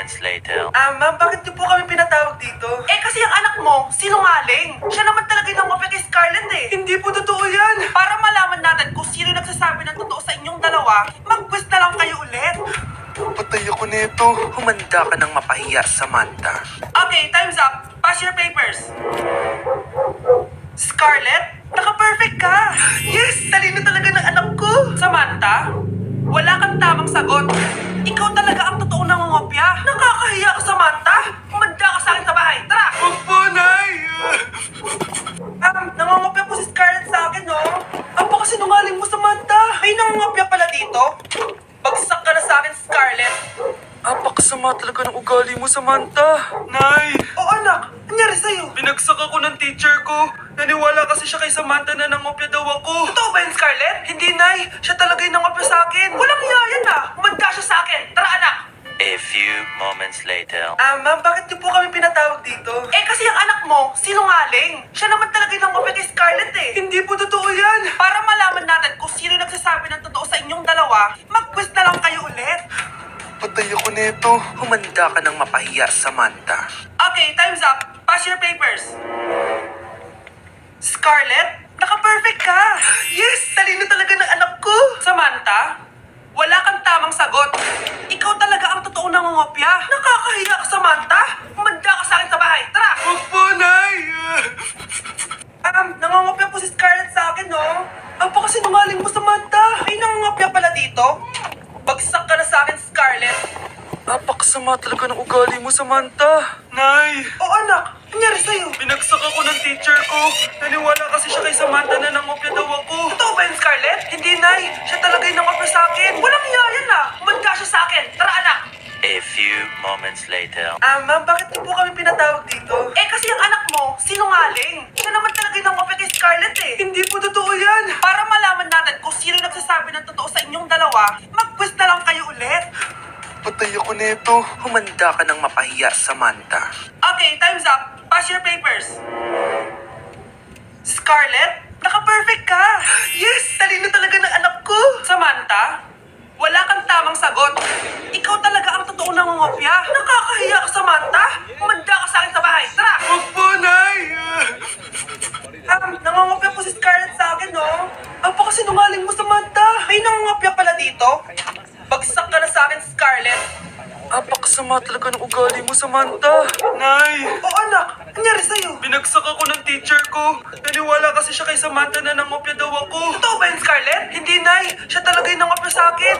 moments later. Ma'am, bakit niyo po kami pinatawag dito? Kasi ang anak mo, sinungaling. Siya naman talaga yung mapya kay Scarlett eh. Hindi po totoo yan. Para malaman natin kung sino nagsasabi ng totoo sa inyong dalawa, mag-quiz na lang kayo ulit. Patay ako nito. Humanda ka ng mapahiya, Samantha. Okay, time's up. Pass your papers. Scarlett, naka-perfect ka. Yes, talino talaga ng anak ko. Samantha, wala kang tamang sagot. Ikaw talaga ang totoong nangungopya. Nakakahiya ka, Samantha. Humanda ka sa akin sa bahay. Tara! Huwag po, Nay! Nangungopya po si Scarlett sa akin, no? Ang sinungaling mo, Samantha. May nangungopya pala dito. Bagsak ka na sa akin, Scarlett. Apakasama talaga ng ugali mo, Samantha. Nay! O anak, nangyari sa'yo? Binagsak ako ng teacher ko. Naniwala kasi siya kay Samantha na nangopya daw ako. Totoo ba yun, Scarlett? Hindi, Nay. Siya talaga yung nangopya sa akin. Walang iya yan, Humanda siya sa akin. Tara, anak. A few moments later. Ma'am, bakit niyo po kami pinatawag dito? Kasi ang anak mo, sinungaling. Siya naman talaga yung nangopya kay Scarlett eh. Hindi po totoo yan. Para malaman natin kung sino nagsasabi ng totoo sa inyong dalawa, mag-quiz na lang kayo ulit. Patay ako nito. Humanda ka ng mapahiya, Samantha. Okay, time's up. Pass your papers. Scarlett, naka-perfect ka. Yes, talino talaga ng anak ko. Samantha, wala kang tamang sagot. Ikaw talaga ang totoong nangungopya. Nakakahiya ka, Samantha. Humanda ka sa akin sa bahay. Tara! Huwag po, Nay! Nangungopya po si Scarlett sa akin, no? Ang sinungaling mo, Samantha. May nangungopya pala dito. Bagsak ka na sa akin, Scarlett. Apakasama talaga ng ugali mo, Samantha. Nay! O anak, nangyari sa'yo? Binagsak ako ng teacher ko. Naniwala kasi siya kay Samantha na nangopya daw ako. Totoo ba yun, Scarlett? Hindi, Nay. Siya talaga yung nangopya sa akin. Walang iya yan, Humanda siya sa akin. Tara, anak. A few moments later. Ma'am, bakit niyo po kami pinatawag dito? Kasi ang anak mo, sinungaling. Siya naman talaga yung nangopya kay Scarlett eh. Hindi po totoo yan. Para malaman natin kung sino nagsasabi ng totoo sa inyong dalawa, mag-quiz na lang kayo ulit. Patay ako nito. Humanda ka ng mapahiya, Samantha. Okay, time's up. Pass your papers. Scarlett, naka-perfect ka. Yes, talino talaga ng anak ko. Samantha, wala kang tamang sagot. Ikaw talaga ang totoong nangungopya. Nakakahiya ka, Samantha. Humanda ka sa akin sa bahay. Tara! Huwag po, Nay! Nangungopya po si Scarlett sa akin, no? Ang sinungaling mo, Samantha. May nangungopya pala dito. Bagsak ka na sa akin, Scarlett. Apakasama talaga ng ugali mo, Samantha. Nay! O anak, nangyari sa'yo? Binagsak ako ng teacher ko. Naniwala kasi siya kay Samantha na nangopya daw ako. Totoo ba yun, Scarlett? Hindi, Nay. Siya talaga yung nangopya sa akin.